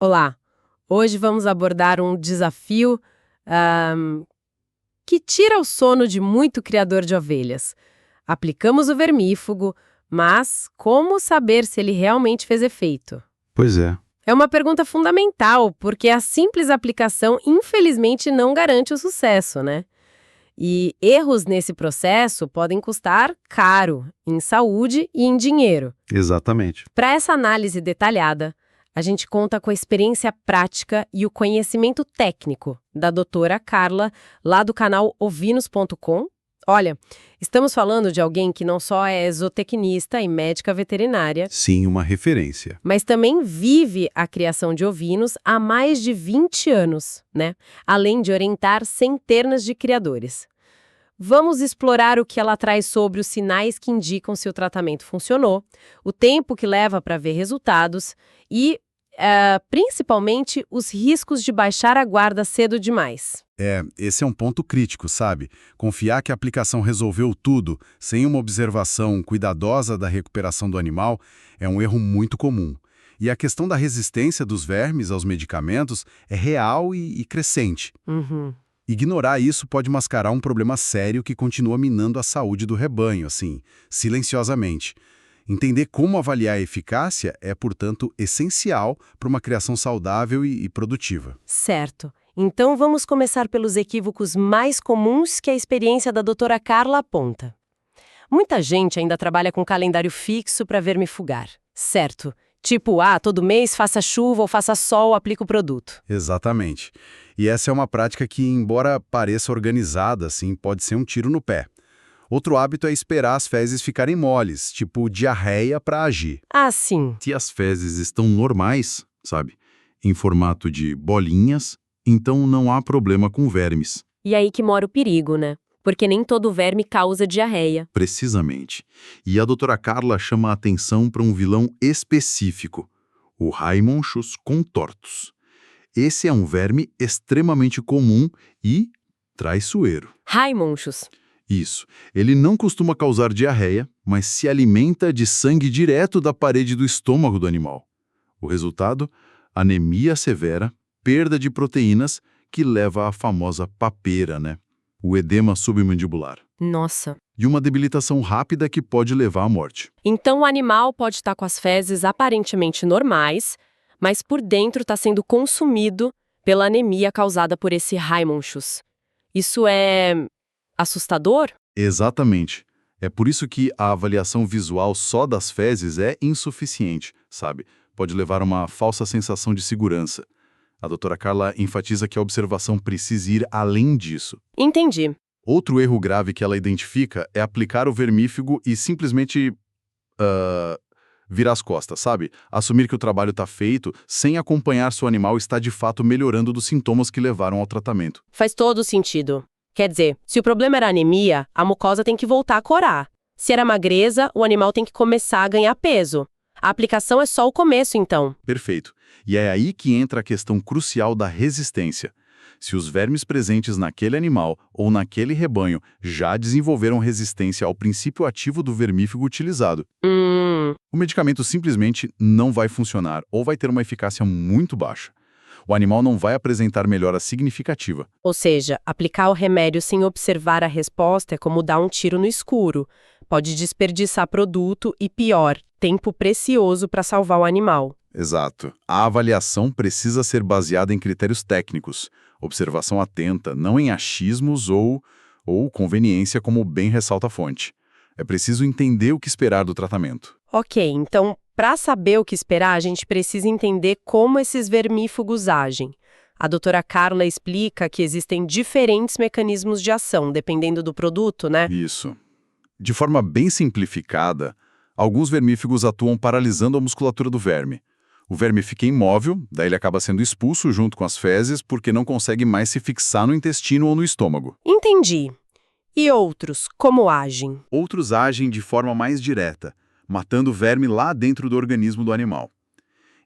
Olá! Hoje vamos abordar um desafio ahm, que tira o sono de muito criador de ovelhas. Aplicamos o vermífugo, mas como saber se ele realmente fez efeito? Pois é. É uma pergunta fundamental, porque a simples aplicação, infelizmente, não garante o sucesso, né? E erros nesse processo podem custar caro, em saúde e em dinheiro. Exatamente. Para essa análise detalhada, a gente conta com a experiência prática e o conhecimento técnico da doutora Carla, lá do canal ovinos.com. Olha, estamos falando de alguém que não só é zootecnista e médica veterinária, Sim, uma referência. mas também vive a criação de ovinos há mais de 20 anos, né? Além de orientar centenas de criadores. Vamos explorar o que ela traz sobre os sinais que indicam se o tratamento funcionou, o tempo que leva para ver resultados e, principalmente, os riscos de baixar a guarda cedo demais. Esse é um ponto crítico, sabe? Confiar que a aplicação resolveu tudo, sem uma observação cuidadosa da recuperação do animal, é um erro muito comum. E a questão da resistência dos vermes aos medicamentos é real e crescente. Uhum. Ignorar isso pode mascarar um problema sério que continua minando a saúde do rebanho, assim, silenciosamente. Entender como avaliar a eficácia é, portanto, essencial para uma criação saudável e produtiva. Certo. Então vamos começar pelos equívocos mais comuns que a experiência da doutora Carla aponta. Muita gente ainda trabalha com calendário fixo para vermifugar, certo? Tipo, todo mês faça chuva ou faça sol, aplica o produto. Exatamente. E essa é uma prática que, embora pareça organizada, assim, pode ser um tiro no pé. Outro hábito é esperar as fezes ficarem moles, tipo diarreia, para agir. Ah, sim. Se as fezes estão normais, sabe, em formato de bolinhas, então não há problema com vermes. E aí que mora o perigo, né? Porque nem todo verme causa diarreia. Precisamente. E a doutora Carla chama a atenção para um vilão específico, o Raimonchus contortus. Esse é um verme extremamente comum e traiçoeiro. Raimonchus. Isso. Ele não costuma causar diarreia, mas se alimenta de sangue direto da parede do estômago do animal. O resultado? Anemia severa, perda de proteínas, que leva à famosa papeira, né? O edema submandibular. Nossa. E uma debilitação rápida que pode levar à morte. Então o animal pode estar com as fezes aparentemente normais, mas por dentro está sendo consumido pela anemia causada por esse Raimonchus. Isso é assustador? Exatamente. É por isso que a avaliação visual só das fezes é insuficiente, sabe? Pode levar a uma falsa sensação de segurança. A doutora Carla enfatiza que a observação precisa ir além disso. Entendi. Outro erro grave que ela identifica é aplicar o vermífugo e simplesmente virar as costas, sabe? Assumir que o trabalho está feito sem acompanhar se o animal está de fato melhorando dos sintomas que levaram ao tratamento. Faz todo sentido. Quer dizer, se o problema era anemia, a mucosa tem que voltar a corar. Se era magreza, o animal tem que começar a ganhar peso. A aplicação é só o começo, então. Perfeito. E é aí que entra a questão crucial da resistência. Se os vermes presentes naquele animal ou naquele rebanho já desenvolveram resistência ao princípio ativo do vermífugo utilizado, o medicamento simplesmente não vai funcionar ou vai ter uma eficácia muito baixa. O animal não vai apresentar melhora significativa. Ou seja, aplicar o remédio sem observar a resposta é como dar um tiro no escuro. Pode desperdiçar produto e, pior, tempo precioso para salvar o animal. Exato. A avaliação precisa ser baseada em critérios técnicos, observação atenta, não em achismos ou conveniência, como bem ressalta a fonte. É preciso entender o que esperar do tratamento. Ok, então, para saber o que esperar, a gente precisa entender como esses vermífugos agem. A doutora Carla explica que existem diferentes mecanismos de ação, dependendo do produto, né? Isso. De forma bem simplificada, alguns vermífugos atuam paralisando a musculatura do verme. O verme fica imóvel, daí ele acaba sendo expulso junto com as fezes porque não consegue mais se fixar no intestino ou no estômago. Entendi. E outros, como agem? Outros agem de forma mais direta, matando o verme lá dentro do organismo do animal.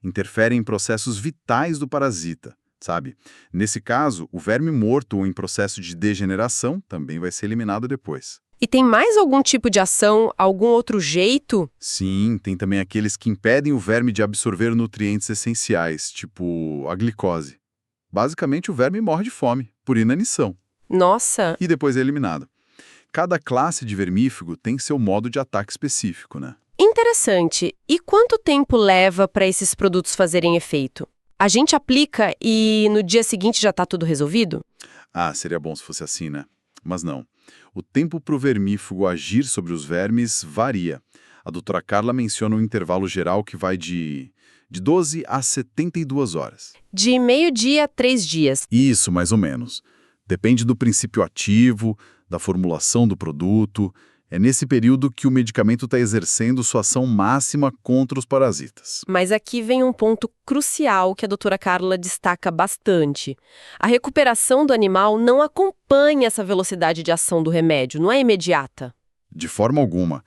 Interferem em processos vitais do parasita, sabe? Nesse caso, o verme morto ou em processo de degeneração também vai ser eliminado depois. E tem mais algum tipo de ação, algum outro jeito? Sim, tem também aqueles que impedem o verme de absorver nutrientes essenciais, tipo a glicose. Basicamente, o verme morre de fome, por inanição, Nossa, e depois é eliminado. Cada classe de vermífugo tem seu modo de ataque específico, né? interessante. E quanto tempo leva para esses produtos fazerem efeito? A gente aplica e no dia seguinte já está tudo resolvido? Ah, seria bom se fosse assim, né? Mas não. O tempo para o vermífugo agir sobre os vermes varia. A doutora Carla menciona um intervalo geral que vai de 12 a 72 horas. De meio-dia a 3 dias. Isso, mais ou menos. Depende do princípio ativo, da formulação do produto. É nesse período que o medicamento está exercendo sua ação máxima contra os parasitas. Mas aqui vem um ponto crucial que a doutora Carla destaca bastante. A recuperação do animal não acompanha essa velocidade de ação do remédio, não é imediata. De forma alguma.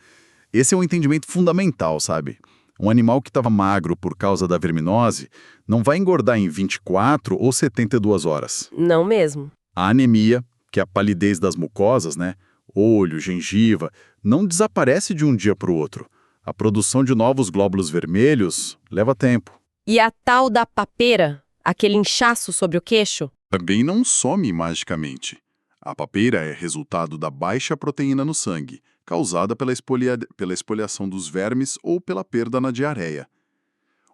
Esse é um entendimento fundamental, sabe? Um animal que estava magro por causa da verminose não vai engordar em 24 ou 72 horas. Não mesmo. A anemia, que é a palidez das mucosas, né? Olho, gengiva, não desaparece de um dia para o outro. A produção de novos glóbulos vermelhos leva tempo. E a tal da papeira, aquele inchaço sobre o queixo? Também não some magicamente. A papeira é resultado da baixa proteína no sangue, causada pela espoliação dos vermes ou pela perda na diarreia.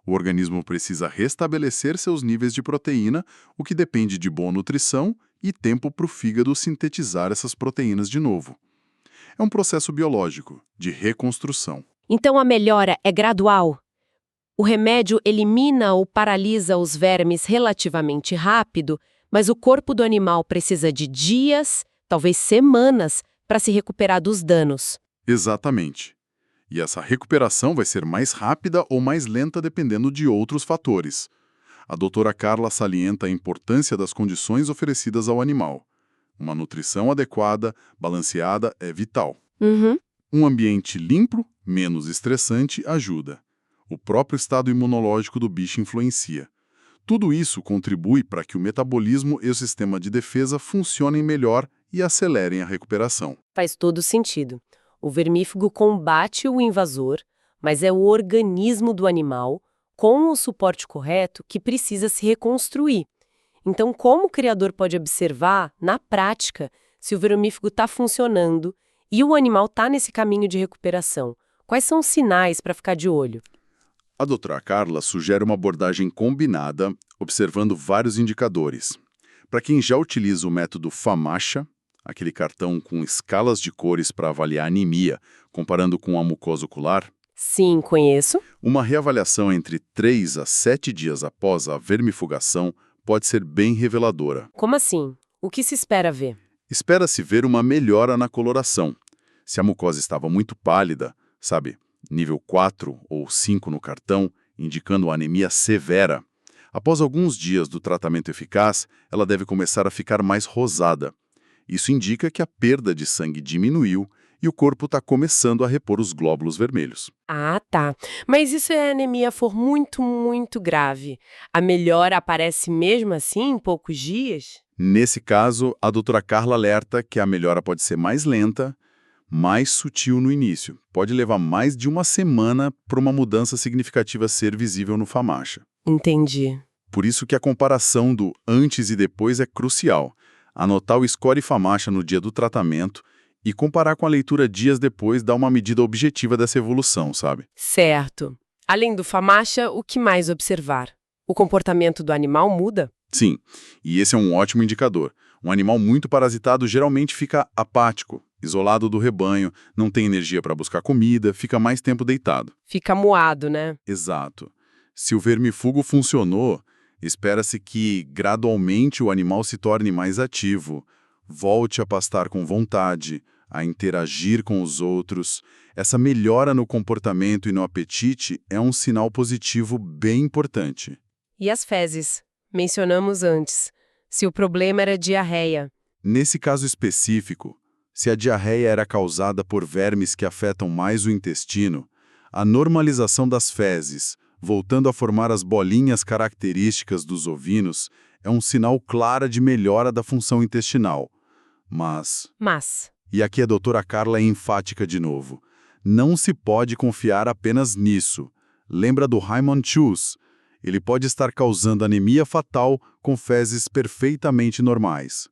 O organismo precisa restabelecer seus níveis de proteína, o que depende de boa nutrição e tempo para o fígado sintetizar essas proteínas de novo. É um processo biológico, de reconstrução. Então a melhora é gradual. O remédio elimina ou paralisa os vermes relativamente rápido, mas o corpo do animal precisa de dias, talvez semanas, para se recuperar dos danos. Exatamente. E essa recuperação vai ser mais rápida ou mais lenta dependendo de outros fatores. A doutora Carla salienta a importância das condições oferecidas ao animal. Uma nutrição adequada, balanceada, é vital. Uhum. Um ambiente limpo, menos estressante, ajuda. O próprio estado imunológico do bicho influencia. Tudo isso contribui para que o metabolismo e o sistema de defesa funcionem melhor e acelerem a recuperação. Faz todo sentido. O vermífugo combate o invasor, mas é o organismo do animal, com o suporte correto, que precisa se reconstruir. Então, como o criador pode observar, na prática, se o vermífugo está funcionando e o animal está nesse caminho de recuperação? Quais são os sinais para ficar de olho? A doutora Carla sugere uma abordagem combinada, observando vários indicadores. Para quem já utiliza o método FAMACHA, aquele cartão com escalas de cores para avaliar anemia, comparando com a mucosa ocular, Sim, conheço. uma reavaliação entre 3 a 7 dias após a vermifugação pode ser bem reveladora. Como assim? O que se espera ver? Espera-se ver uma melhora na coloração. Se a mucosa estava muito pálida, sabe, nível 4 ou 5 no cartão, indicando anemia severa, após alguns dias do tratamento eficaz, ela deve começar a ficar mais rosada. Isso indica que a perda de sangue diminuiu e o corpo está começando a repor os glóbulos vermelhos. Ah, tá. Mas e se a anemia for muito, muito grave? A melhora aparece mesmo assim em poucos dias? Nesse caso, a doutora Carla alerta que a melhora pode ser mais lenta, mais sutil no início. Pode levar mais de uma semana para uma mudança significativa ser visível no FAMACHA. Entendi. Por isso que a comparação do antes e depois é crucial. Anotar o score FAMACHA no dia do tratamento e comparar com a leitura dias depois dá uma medida objetiva dessa evolução, sabe? Certo. Além do FAMACHA, o que mais observar? O comportamento do animal muda? Sim, e esse é um ótimo indicador. Um animal muito parasitado geralmente fica apático, isolado do rebanho, não tem energia para buscar comida, fica mais tempo deitado. Fica moado, né? Exato. Se o vermifugo funcionou, espera-se que, gradualmente, o animal se torne mais ativo, volte a pastar com vontade, a interagir com os outros. Essa melhora no comportamento e no apetite é um sinal positivo bem importante. E as fezes? Mencionamos antes. Se o problema era diarreia. Nesse caso específico, se a diarreia era causada por vermes que afetam mais o intestino, a normalização das fezes, voltando a formar as bolinhas características dos ovinos, é um sinal claro de melhora da função intestinal. Mas, E aqui a doutora Carla é enfática de novo. Não se pode confiar apenas nisso. Lembra do Raymond Chuss? Ele pode estar causando anemia fatal com fezes perfeitamente normais.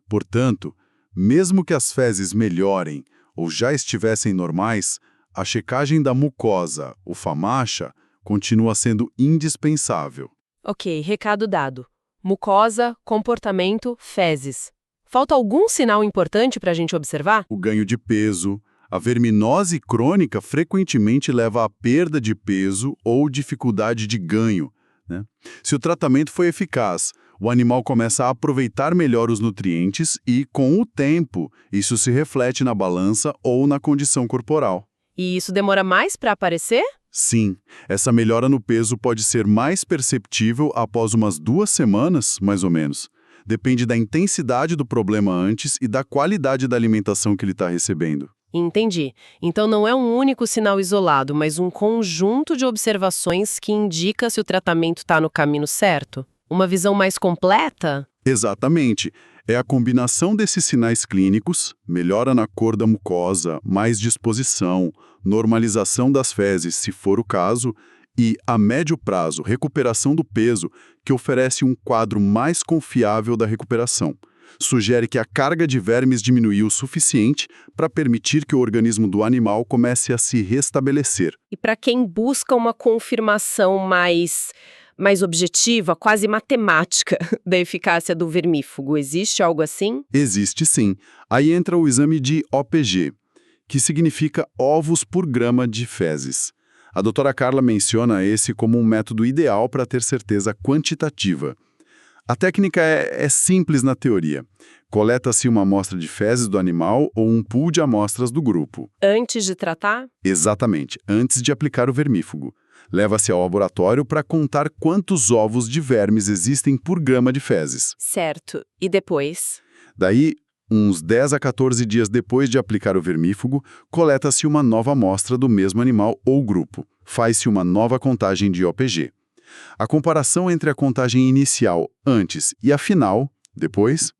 Portanto, mesmo que as fezes melhorem ou já estivessem normais, a checagem da mucosa, o FAMACHA, continua sendo indispensável. Ok, recado dado. Mucosa, comportamento, fezes. Falta algum sinal importante para a gente observar? O ganho de peso. A verminose crônica frequentemente leva à perda de peso ou dificuldade de ganho, né? Se o tratamento foi eficaz, o animal começa a aproveitar melhor os nutrientes e, com o tempo, isso se reflete na balança ou na condição corporal. E isso demora mais para aparecer? Sim, essa melhora no peso pode ser mais perceptível após umas 2 semanas, mais ou menos. Depende da intensidade do problema antes e da qualidade da alimentação que ele está recebendo. Entendi. Então não é um único sinal isolado, mas um conjunto de observações que indica se o tratamento está no caminho certo? Uma visão mais completa? Exatamente. É a combinação desses sinais clínicos, melhora na cor da mucosa, mais disposição, normalização das fezes, se for o caso, e, a médio prazo, recuperação do peso, que oferece um quadro mais confiável da recuperação. Sugere que a carga de vermes diminuiu o suficiente para permitir que o organismo do animal comece a se restabelecer. E para quem busca uma confirmação mais objetiva, quase matemática, da eficácia do vermífugo, existe algo assim? Existe sim. Aí entra o exame de OPG, que significa ovos por grama de fezes. A doutora Carla menciona esse como um método ideal para ter certeza quantitativa. A técnica é simples na teoria. Coleta-se uma amostra de fezes do animal ou um pool de amostras do grupo. Antes de tratar? Exatamente, antes de aplicar o vermífugo. Leva-se ao laboratório para contar quantos ovos de vermes existem por grama de fezes. Certo. E depois? Daí, uns 10 a 14 dias depois de aplicar o vermífugo, coleta-se uma nova amostra do mesmo animal ou grupo. Faz-se uma nova contagem de OPG. A comparação entre a contagem inicial, antes, e a final, depois,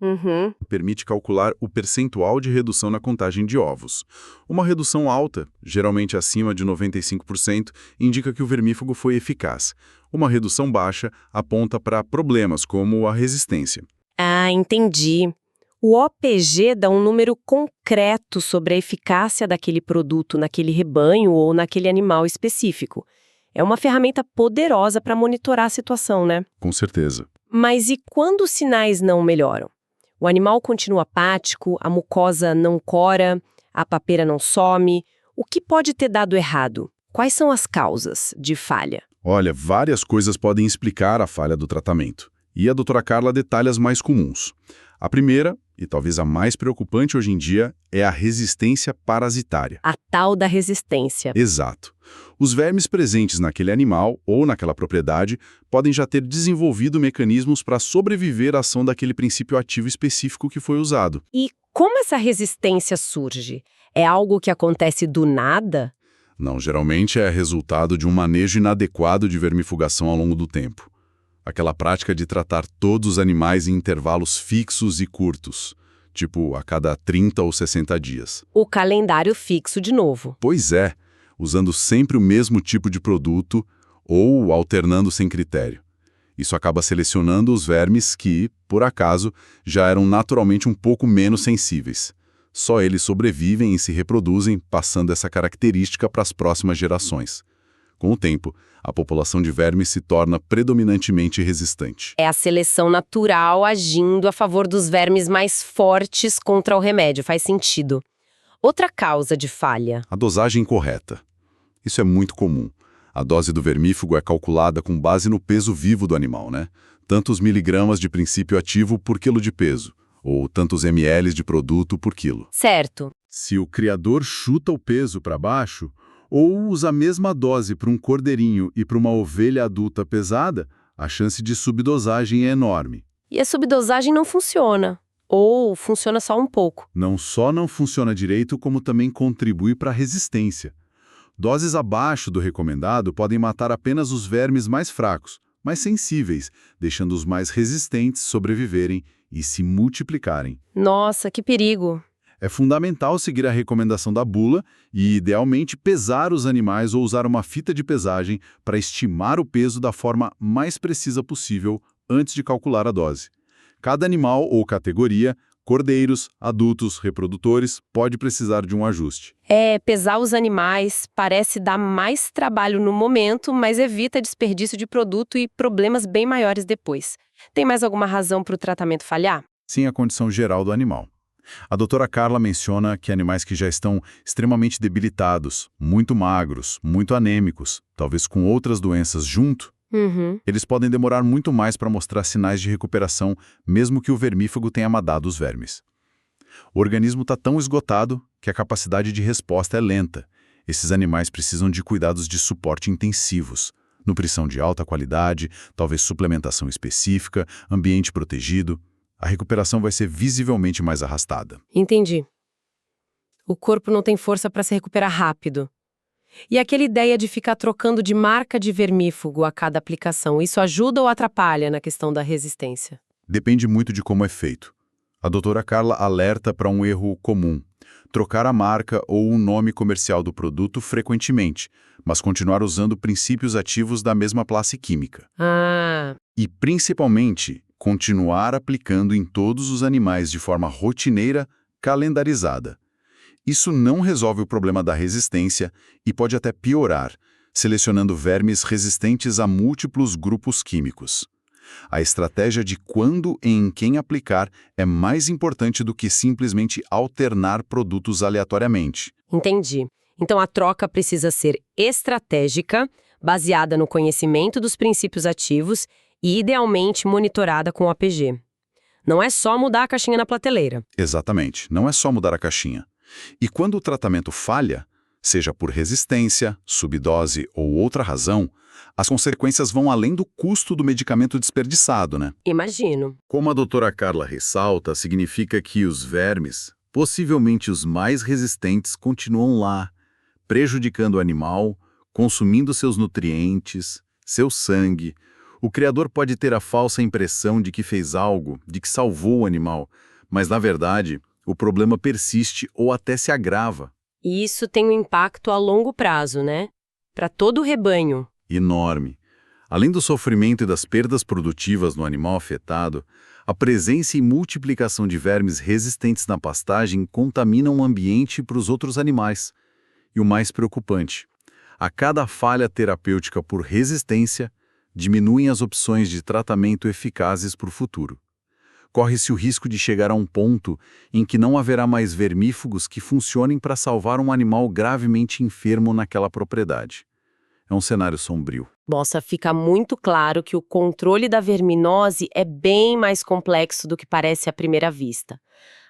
permite calcular o percentual de redução na contagem de ovos. Uma redução alta, geralmente acima de 95%, indica que o vermífugo foi eficaz. Uma redução baixa aponta para problemas como a resistência. Ah, entendi. O OPG dá um número concreto sobre a eficácia daquele produto naquele rebanho ou naquele animal específico. É uma ferramenta poderosa para monitorar a situação, né? Com certeza. Mas e quando os sinais não melhoram? O animal continua apático, a mucosa não cora, a papeira não some. O que pode ter dado errado? Quais são as causas de falha? Olha, várias coisas podem explicar a falha do tratamento. E a doutora Carla detalha as mais comuns. A primeira, e talvez a mais preocupante hoje em dia, é a resistência parasitária. A tal da resistência. Exato. Os vermes presentes naquele animal ou naquela propriedade podem já ter desenvolvido mecanismos para sobreviver à ação daquele princípio ativo específico que foi usado. E como essa resistência surge? É algo que acontece do nada? Não, geralmente é resultado de um manejo inadequado de vermifugação ao longo do tempo. Aquela prática de tratar todos os animais em intervalos fixos e curtos, tipo a cada 30 ou 60 dias. O calendário fixo de novo. Pois é, usando sempre o mesmo tipo de produto ou alternando sem critério. Isso acaba selecionando os vermes que, por acaso, já eram naturalmente um pouco menos sensíveis. Só eles sobrevivem e se reproduzem, passando essa característica para as próximas gerações. Com o tempo, a população de vermes se torna predominantemente resistente. É a seleção natural agindo a favor dos vermes mais fortes contra o remédio, faz sentido. Outra causa de falha. A dosagem incorreta. Isso é muito comum. A dose do vermífugo é calculada com base no peso vivo do animal, né? Tantos miligramas de princípio ativo por quilo de peso, ou tantos ml de produto por quilo. Certo. Se o criador chuta o peso para baixo, ou usa a mesma dose para um cordeirinho e para uma ovelha adulta pesada, a chance de subdosagem é enorme. E a subdosagem não funciona. Ou funciona só um pouco. Não só não funciona direito, como também contribui para a resistência. Doses abaixo do recomendado podem matar apenas os vermes mais fracos, mais sensíveis, deixando os mais resistentes sobreviverem e se multiplicarem. Nossa, que perigo. É fundamental seguir a recomendação da bula e, idealmente, pesar os animais ou usar uma fita de pesagem para estimar o peso da forma mais precisa possível antes de calcular a dose. Cada animal ou categoria, cordeiros, adultos, reprodutores, pode precisar de um ajuste. Pesar os animais parece dar mais trabalho no momento, mas evita desperdício de produto e problemas bem maiores depois. Tem mais alguma razão para o tratamento falhar? Sim, a condição geral do animal. A doutora Carla menciona que animais que já estão extremamente debilitados, muito magros, muito anêmicos, talvez com outras doenças junto, eles podem demorar muito mais para mostrar sinais de recuperação, mesmo que o vermífugo tenha matado os vermes. O organismo está tão esgotado que a capacidade de resposta é lenta. Esses animais precisam de cuidados de suporte intensivos, nutrição de alta qualidade, talvez suplementação específica, ambiente protegido. A recuperação vai ser visivelmente mais arrastada. Entendi. O corpo não tem força para se recuperar rápido. E aquela ideia de ficar trocando de marca de vermífugo a cada aplicação, isso ajuda ou atrapalha na questão da resistência? Depende muito de como é feito. A doutora Carla alerta para um erro comum: trocar a marca ou o nome comercial do produto frequentemente, mas continuar usando princípios ativos da mesma classe química. E, principalmente, continuar aplicando em todos os animais de forma rotineira, calendarizada. Isso não resolve o problema da resistência e pode até piorar, selecionando vermes resistentes a múltiplos grupos químicos. A estratégia de quando e em quem aplicar é mais importante do que simplesmente alternar produtos aleatoriamente. Entendi. Então a troca precisa ser estratégica, baseada no conhecimento dos princípios ativos e idealmente monitorada com o APG. Não é só mudar a caixinha na prateleira. Exatamente, não é só mudar a caixinha. E quando o tratamento falha, seja por resistência, subdose ou outra razão, as consequências vão além do custo do medicamento desperdiçado, né? Imagino. Como a doutora Carla ressalta, significa que os vermes, possivelmente os mais resistentes, continuam lá, prejudicando o animal, consumindo seus nutrientes, seu sangue. O criador pode ter a falsa impressão de que fez algo, de que salvou o animal, mas, na verdade, o problema persiste ou até se agrava. E isso tem um impacto a longo prazo, né? Para todo o rebanho. Enorme. Além do sofrimento e das perdas produtivas no animal afetado, a presença e multiplicação de vermes resistentes na pastagem contaminam o ambiente para os outros animais. E o mais preocupante, a cada falha terapêutica por resistência, diminuem as opções de tratamento eficazes para o futuro. Corre-se o risco de chegar a um ponto em que não haverá mais vermífugos que funcionem para salvar um animal gravemente enfermo naquela propriedade. É um cenário sombrio. Nossa, fica muito claro que o controle da verminose é bem mais complexo do que parece à primeira vista.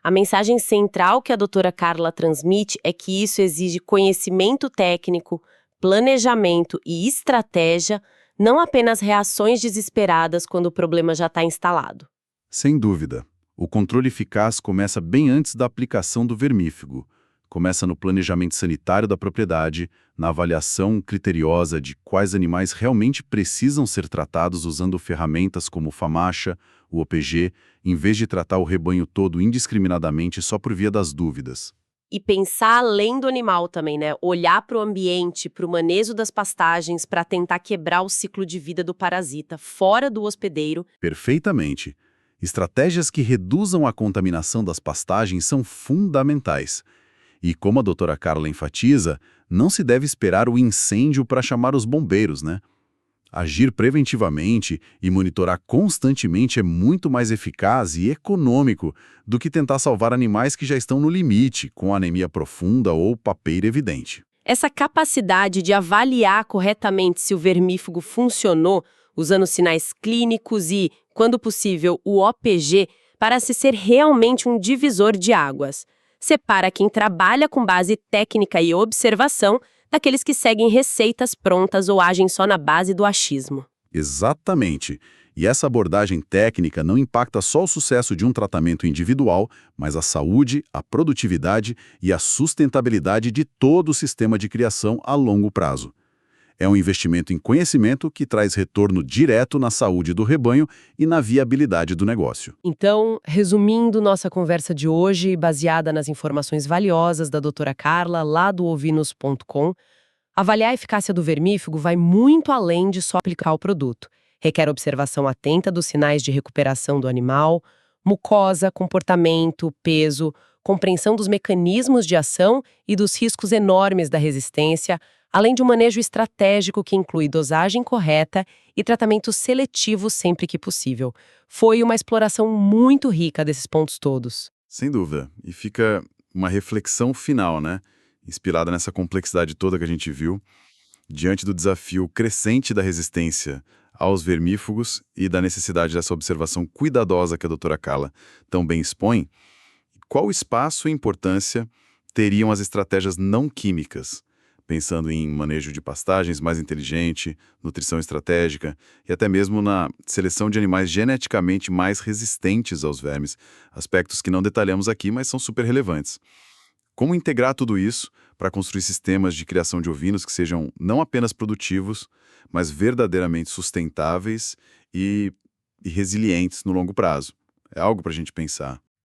A mensagem central que a doutora Carla transmite é que isso exige conhecimento técnico, planejamento e estratégia, não apenas reações desesperadas quando o problema já está instalado. Sem dúvida. O controle eficaz começa bem antes da aplicação do vermífugo. Começa no planejamento sanitário da propriedade, na avaliação criteriosa de quais animais realmente precisam ser tratados usando ferramentas como o FAMACHA, o OPG, em vez de tratar o rebanho todo indiscriminadamente só por via das dúvidas. E pensar além do animal também, né? Olhar para o ambiente, para o manejo das pastagens, para tentar quebrar o ciclo de vida do parasita fora do hospedeiro. Perfeitamente. Estratégias que reduzam a contaminação das pastagens são fundamentais. E como a doutora Carla enfatiza, não se deve esperar o incêndio para chamar os bombeiros, né? Agir preventivamente e monitorar constantemente é muito mais eficaz e econômico do que tentar salvar animais que já estão no limite, com anemia profunda ou papeira evidente. Essa capacidade de avaliar corretamente se o vermífugo funcionou, usando sinais clínicos e, quando possível, o OPG, parece ser realmente um divisor de águas. Separa quem trabalha com base técnica e observação daqueles que seguem receitas prontas ou agem só na base do achismo. Exatamente. E essa abordagem técnica não impacta só o sucesso de um tratamento individual, mas a saúde, a produtividade e a sustentabilidade de todo o sistema de criação a longo prazo. É um investimento em conhecimento que traz retorno direto na saúde do rebanho e na viabilidade do negócio. Então, resumindo nossa conversa de hoje, baseada nas informações valiosas da doutora Carla, lá do ovinos.com, avaliar a eficácia do vermífugo vai muito além de só aplicar o produto. Requer observação atenta dos sinais de recuperação do animal, mucosa, comportamento, peso, compreensão dos mecanismos de ação e dos riscos enormes da resistência, além de um manejo estratégico que inclui dosagem correta e tratamento seletivo sempre que possível. Foi uma exploração muito rica desses pontos todos. Sem dúvida. E fica uma reflexão final, né? Inspirada nessa complexidade toda que a gente viu, diante do desafio crescente da resistência aos vermífugos e da necessidade dessa observação cuidadosa que a doutora Carla tão bem expõe, qual espaço e importância teriam as estratégias não químicas, pensando em manejo de pastagens mais inteligente, nutrição estratégica e até mesmo na seleção de animais geneticamente mais resistentes aos vermes, aspectos que não detalhamos aqui, mas são super relevantes. Como integrar tudo isso para construir sistemas de criação de ovinos que sejam não apenas produtivos, mas verdadeiramente sustentáveis e resilientes no longo prazo? É algo para a gente pensar.